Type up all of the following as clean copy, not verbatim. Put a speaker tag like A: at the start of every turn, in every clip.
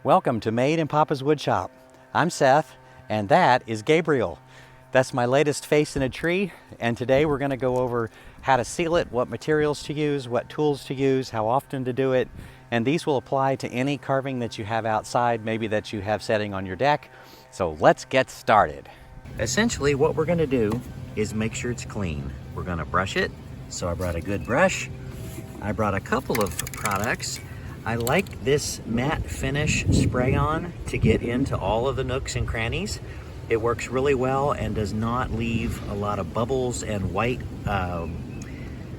A: Welcome to Made in Papa's Woodshop. I'm Seth, and that is Gabriel. That's my latest face in a tree, and today we're going to go over how to seal it, what materials to use, what tools to use, how often to do it, and these will apply to any carving that you have outside, maybe that you have setting on your deck. So let's get started. Essentially, what we're going to do is make sure it's clean. We're going to brush it, so I brought a good brush. I brought a couple of products. I like this matte finish spray-on to get into all of the nooks and crannies. It works really well and does not leave a lot of bubbles and white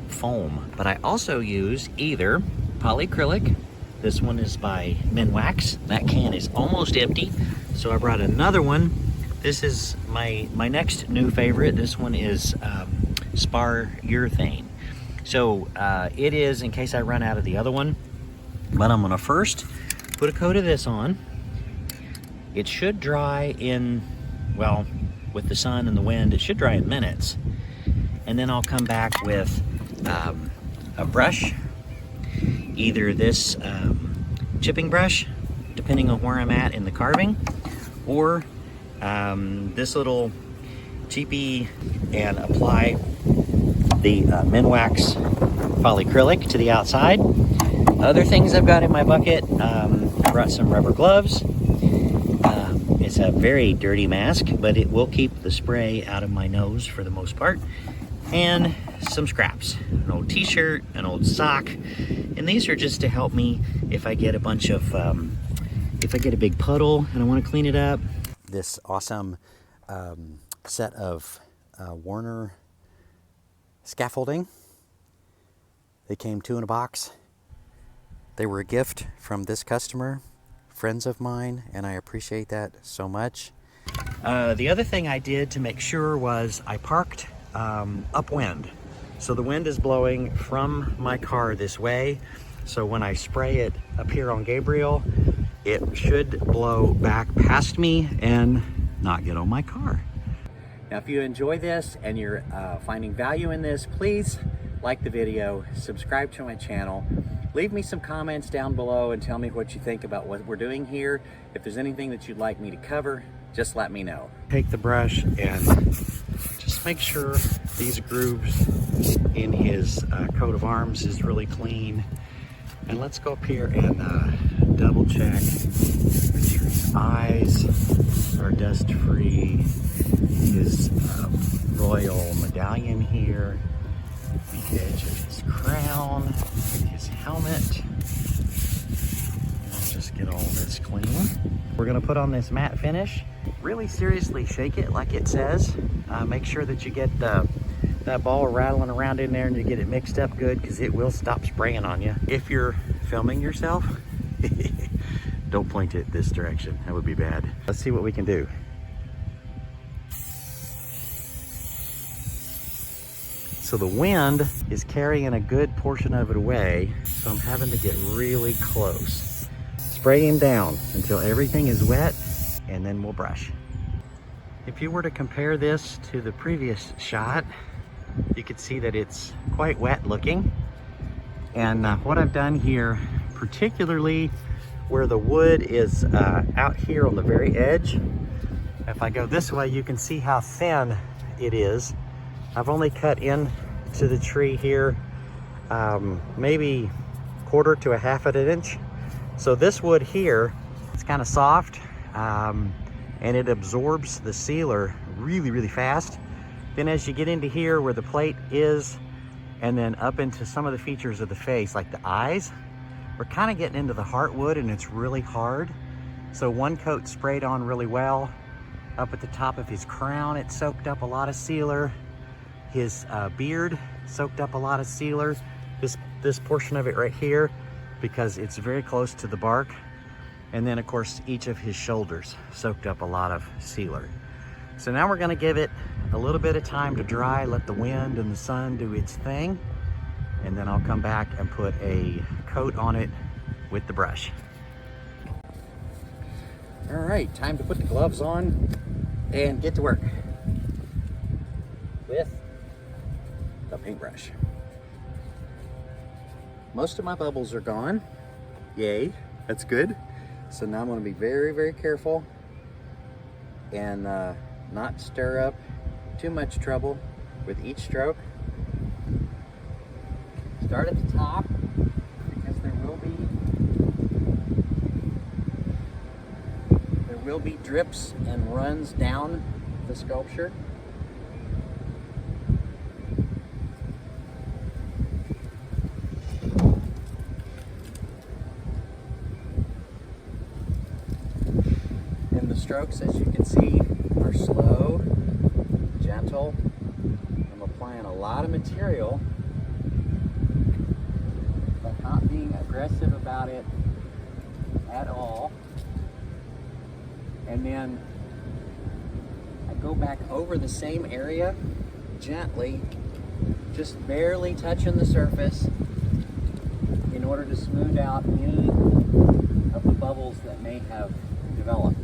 A: foam. But I also use either polycrylic. This one is by Minwax. That can is almost empty, so I brought another one. This is my next new favorite. This one is Spar Urethane. So it is, in case I run out of the other one. But I'm gonna first put a coat of this on. It should dry in, well, with the sun and the wind, it should dry in minutes. And then I'll come back with a brush, either this chipping brush, depending on where I'm at in the carving, or this little cheapy, and apply the Minwax Polycrylic to the outside. Other things I've got in my bucket, I brought some rubber gloves. It's a very dirty mask, but it will keep the spray out of my nose for the most part. And some scraps, an old t-shirt, an old sock. And these are just to help me if I get a bunch of, if I get a big puddle and I want to clean it up. This awesome set of Warner scaffolding. They came 2 in a box. They were a gift from this customer, friends of mine, and I appreciate that so much. The other thing I did to make sure was I parked upwind. So the wind is blowing from my car this way. So when I spray it up here on Gabriel, it should blow back past me and not get on my car. Now, if you enjoy this and you're finding value in this, please like the video, subscribe to my channel. Leave me some comments down below and tell me what you think about what we're doing here. If there's anything that you'd like me to cover, just let me know. Take the brush and just make sure these grooves in his coat of arms is really clean. And let's go up here and double check. Make sure his eyes are dust free. His royal medallion here. The edge of his crown, his helmet. Let's just get all this clean. We're gonna put on this matte finish. Really seriously shake it like it says. Make sure that you get that ball rattling around in there and you get it mixed up good, because it will stop spraying on you. If you're filming yourself, don't point it this direction. That would be bad. Let's see what we can do. So the wind is carrying a good portion of it away, so I'm having to get really close. Spray him down until everything is wet, and then we'll brush. If you were to compare this to the previous shot, you could see that it's quite wet looking. And what I've done here, particularly where the wood is out here on the very edge, if I go this way, you can see how thin it is. I've only cut in to the tree here, maybe 1/4 to 1/2 inch. So this wood here, it's kind of soft, and it absorbs the sealer really, really fast. Then as you get into here where the plate is, and then up into some of the features of the face, like the eyes, we're kind of getting into the heartwood, and it's really hard. So one coat sprayed on really well. Up at the top of his crown, it soaked up a lot of sealer. His beard soaked up a lot of sealer. This portion of it right here, because it's very close to the bark. And then of course, each of his shoulders soaked up a lot of sealer. So now we're gonna give it a little bit of time to dry, let the wind and the sun do its thing. And then I'll come back and put a coat on it with the brush. All right, time to put the gloves on and get to work with the paintbrush. Most of my bubbles are gone. Yay, that's good. So now I'm going to be very, very careful and not stir up too much trouble with each stroke. Start at the top because there will be drips and runs down the sculpture. And the strokes, as you can see, are slow, gentle. I'm applying a lot of material, but not being aggressive about it at all. And then I go back over the same area gently, just barely touching the surface in order to smooth out any of the bubbles that may have developed.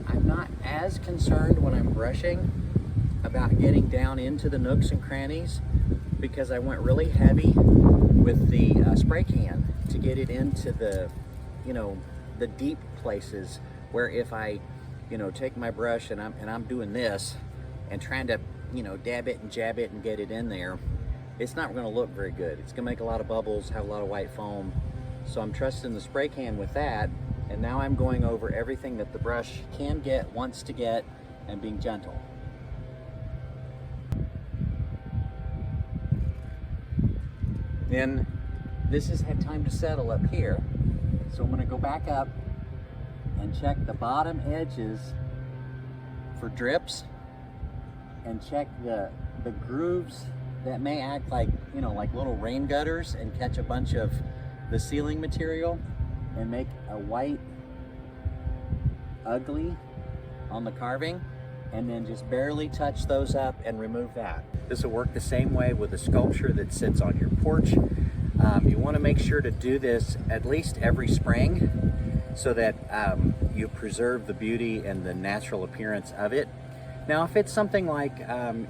A: I'm not as concerned when I'm brushing about getting down into the nooks and crannies because I went really heavy with the spray can to get it into the, the deep places where if I, take my brush and I'm doing this and trying to, dab it and jab it and get it in there, it's not going to look very good. It's going to make a lot of bubbles, have a lot of white foam. So I'm trusting the spray can with that, and now I'm going over everything that the brush can get, wants to get, and being gentle. Then this has had time to settle up here, so I'm going to go back up and check the bottom edges for drips and check the grooves that may act like, like little rain gutters and catch a bunch of the sealing material and make a white ugly on the carving, and then just barely touch those up and remove that. This will work the same way with a sculpture that sits on your porch. You want to make sure to do this at least every spring so that you preserve the beauty and the natural appearance of it. Now, if it's something like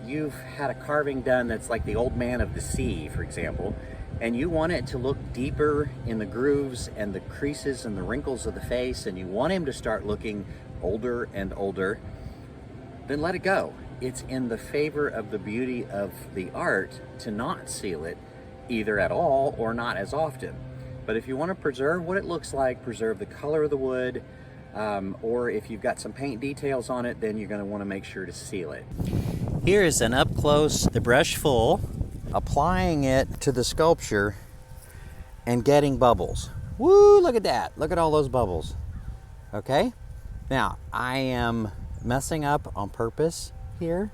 A: you've had a carving done that's like the old man of the sea, for example, and you want it to look deeper in the grooves and the creases and the wrinkles of the face, and you want him to start looking older and older, then let it go. It's in the favor of the beauty of the art to not seal it either at all or not as often. But if you want to preserve what it looks like, preserve the color of the wood, or if you've got some paint details on it, then you're going to want to make sure to seal it. Here is an up close, the brush full, applying it to the sculpture and getting bubbles. Woo, look at that. Look at all those bubbles. Okay? Now, I am messing up on purpose here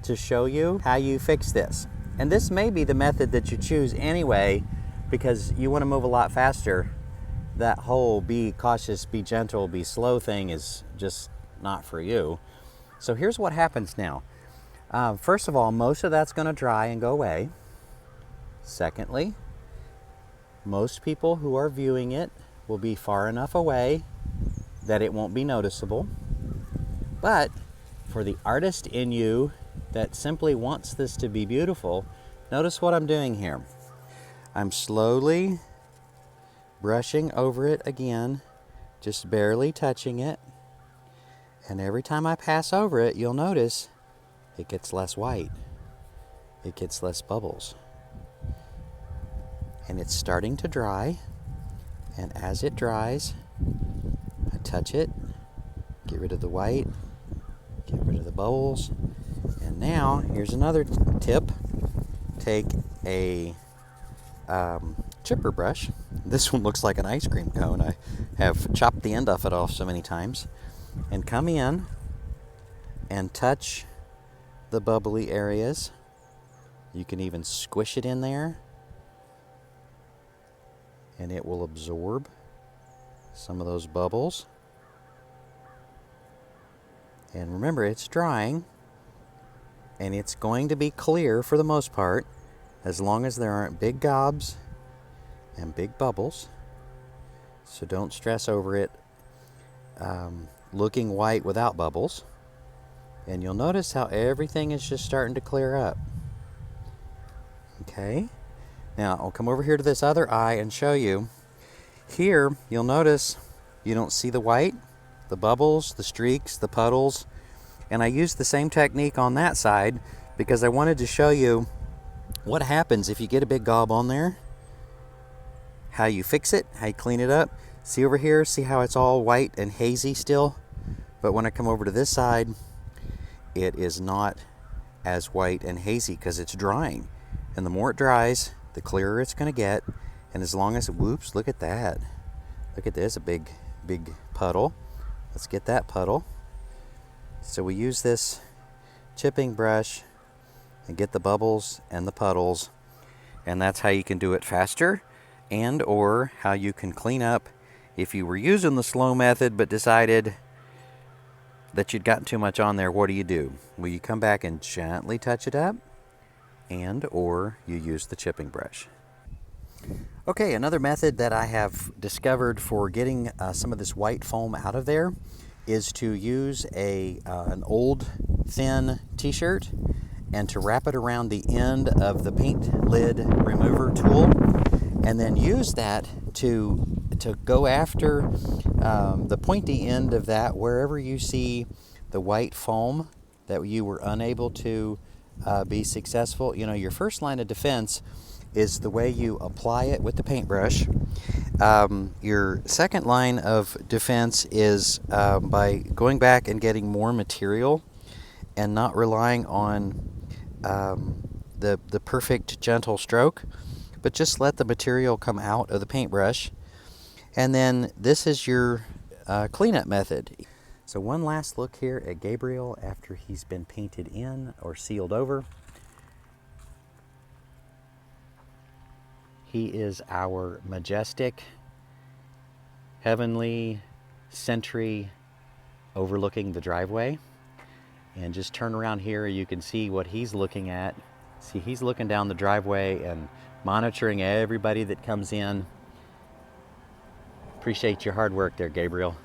A: to show you how you fix this. And this may be the method that you choose anyway, because you want to move a lot faster. That whole be cautious, be gentle, be slow thing is just not for you. So here's what happens now. First of all, most of that's going to dry and go away. Secondly, most people who are viewing it will be far enough away that it won't be noticeable. But for the artist in you that simply wants this to be beautiful, notice what I'm doing here. I'm slowly brushing over it again, just barely touching it. And every time I pass over it, you'll notice it gets less white. It gets less bubbles. And it's starting to dry. And as it dries, I touch it, get rid of the white, get rid of the bubbles. And now, here's another tip. Take a chipper brush. This one looks like an ice cream cone. I have chopped the end of it off so many times. And come in and touch the bubbly areas. You can even squish it in there, and it will absorb some of those bubbles. And remember, it's drying, and it's going to be clear for the most part, as long as there aren't big gobs and big bubbles. So don't stress over it looking white without bubbles. And you'll notice how everything is just starting to clear up. Okay, Now I'll come over here to this other eye and show you. Here you'll notice you don't see the white, the bubbles, the streaks, the puddles, and I used the same technique on that side because I wanted to show you what happens if you get a big gob on there, how you fix it, how you clean it up. See over here, see how it's all white and hazy still? But when I come over to this side, it is not as white and hazy because it's drying. And the more it dries, the clearer it's going to get. And as long as it, whoops, look at that. Look at this, a big puddle. Let's get that puddle. So we use this chipping brush and get the bubbles and the puddles. And that's how you can do it faster, and or how you can clean up if you were using the slow method but decided that you'd gotten too much on there. What do? Well, you come back and gently touch it up, and or you use the chipping brush. Okay, another method that I have discovered for getting some of this white foam out of there is to use an old thin t-shirt and to wrap it around the end of the paint lid remover tool, and then use that to go after the pointy end of that wherever you see the white foam that you were unable to be successful. You know, your first line of defense is the way you apply it with the paintbrush. Your second line of defense is by going back and getting more material and not relying on the perfect gentle stroke, but just let the material come out of the paintbrush. And then this is your cleanup method. So one last look here at Gabriel after he's been painted in or sealed over. He is our majestic, heavenly sentry overlooking the driveway. And just turn around here, you can see what he's looking at. See, he's looking down the driveway and monitoring everybody that comes in. Appreciate your hard work there, Gabriel.